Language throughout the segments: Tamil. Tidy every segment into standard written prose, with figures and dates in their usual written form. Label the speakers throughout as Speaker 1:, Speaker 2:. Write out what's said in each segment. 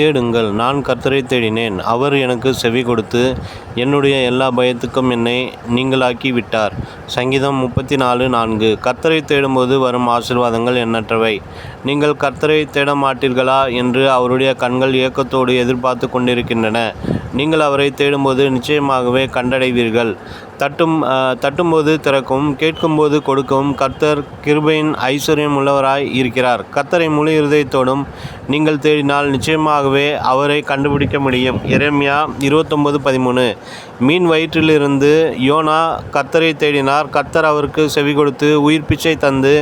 Speaker 1: தேடுங்கள். நான் கர்த்தரை தேடினேன். அவர் எனக்கு செவி கொடுத்து என்னுடைய எல்லா பயத்துக்கும் என்னை நீங்களாக்கி விட்டார். சங்கீதம் 34:4. கர்த்தரை தேடும்போது வரும் ஆசீர்வாதங்கள் எண்ணற்றவை. நீங்கள் கர்த்தரை தேடமாட்டீர்களா என்று அவருடைய கண்கள் ஏக்கத்தோடு எதிர்பார்த்து கொண்டிருக்கின்றன. நீங்கள் அவரை தேடும்போது நிச்சயமாகவே கண்டடைவீர்கள். தட்டும்போது திறக்கவும், கேட்கும்போது கொடுக்கவும் கர்த்தர் கிருபையின் ஐஸ்வர்யம் உள்ளவராய் இருக்கிறார். கர்த்தரை முழு இருதயத்தோடும் நீங்கள் தேடினால் நிச்சயமாகவே அவரை கண்டுபிடிக்க முடியும். எரேமியா 29:13. மீன் வயிற்றிலிருந்து யோனா கர்த்தரை தேடினார். கர்த்தர் அவருக்கு செவி கொடுத்து உயிர் பிச்சை தந்து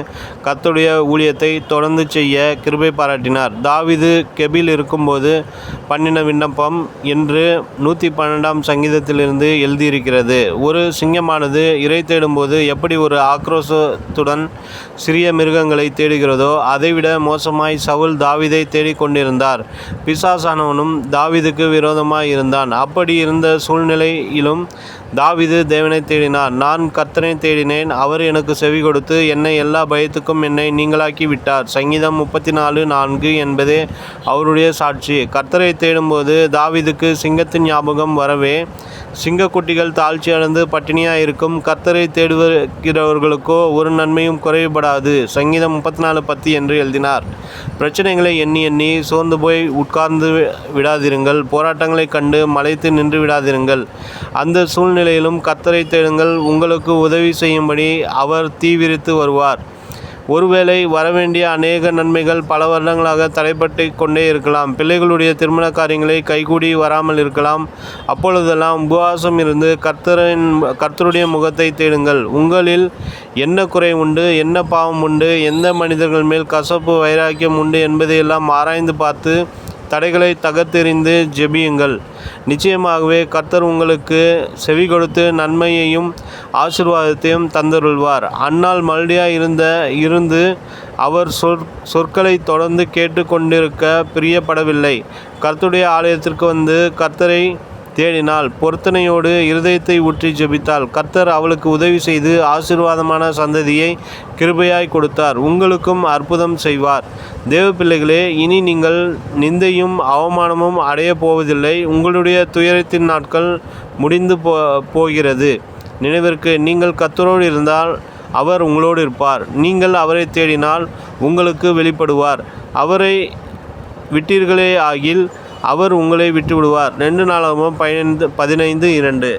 Speaker 1: கர்த்தருடைய ஊழியத்தை தொடர்ந்து செய்ய கிருபை பாராட்டினார். தாவீது கெபில் இருக்கும்போது பண்ணின விண்ணப்பம் என்று 112ஆம் சங்கீதத்திலிருந்து எழுதியிருக்கிறது. ஒரு சிங்கமானது இரை தேடும்போது எப்படி ஒரு ஆக்ரோஷத்துடன் சிறிய மிருகங்களை தேடுகிறதோ அதைவிட மோசமாய் சவுல் தாவீதை தேடிக்கொண்டிருந்தார். பிசாசானவனும் தாவீதுக்கு விரோதமாய் இருந்தான். அப்படி இருந்த சூழ்நிலையிலும் தாவீது தேவனை தேடினார். நான் கர்த்தரை தேடினேன். அவர் எனக்கு செவி கொடுத்து என்னை எல்லா பயத்துக்கும் என்னை நீங்களாக்கி விட்டார். சங்கீதம் 34:4 என்பதே அவருடைய சாட்சி. கர்த்தரை தேடும்போது தாவீதுக்கு சிங்கத்தின் ஞாபகம் வரவே, சிங்கக்குட்டிகள் தாழ்ச்சி அடைந்து பட்டினியாயிருக்கும். கர்த்தரை தேடுகிறவர்களுக்கோ ஒரு நன்மையும் குறைபடாது. சங்கீதம் 34:10 என்று எழுதினார். பிரச்சனைகளை எண்ணி எண்ணி சோர்ந்து போய் உட்கார்ந்து விடாதிருங்கள். போராட்டங்களை கண்டு மலைத்து நின்று விடாதிருங்கள். அந்த சூழ்நிலையிலும் கர்த்தரை தேடுங்கள். உங்களுக்கு உதவி செய்யும்படி அவர் தீவிரித்து வருவார். ஒருவேளை வரவேண்டிய அநேக நன்மைகள் பல வருடங்களாக தடைப்பட்டு கொண்டே இருக்கலாம். பிள்ளைகளுடைய திருமண காரியங்களை கைகூடி வராமல் இருக்கலாம். அப்பொழுதெல்லாம் உபவாசம் இருந்து கர்த்தருடைய முகத்தை தேடுங்கள். உங்களில் என்ன குறை உண்டு, என்ன பாவம் உண்டு, எந்த மனிதர்கள் மேல் கசப்பு வைராக்கியம் உண்டு என்பதையெல்லாம் ஆராய்ந்து பார்த்து தடைகளை தகர்த்தெறிந்து ஜெபியுங்கள். நிச்சயமாகவே கர்த்தர் உங்களுக்கு செவி கொடுத்து நன்மையையும் ஆசீர்வாதத்தையும் தந்தருள்வார். அந்நாள் மலடியாய் இருந்து அவர் சொற்களை தொடர்ந்து கேட்டு கொண்டிருக்க பிரியப்படவில்லை. கர்த்தருடைய ஆலயத்திற்கு வந்து கர்த்தரை தேடினாள். பொருத்தனையோடு இருதயத்தை ஊற்றி ஜெபித்தாள். கர்த்தர் அவளுக்கு உதவி செய்து ஆசீர்வாதமான சந்ததியை கிருபையாய் கொடுத்தார். உங்களுக்கும் அற்புதம் செய்வார். தேவ பிள்ளைகளே, இனி நீங்கள் நிந்தையும் அவமானமும் அடையப் போவதில்லை. உங்களுடைய துயரத்தின் நாட்கள் முடிந்து போகிறது. நினைவிற்கு, நீங்கள் கர்த்தரோடு இருந்தால் அவர் உங்களோடு இருப்பார். நீங்கள் அவரை தேடினால் உங்களுக்கு வெளிப்படுவார். அவரை விட்டீர்களே ஆகில் அவர் உங்களை விட்டுவிடுவார். 2 நாளாகமம் 15:2.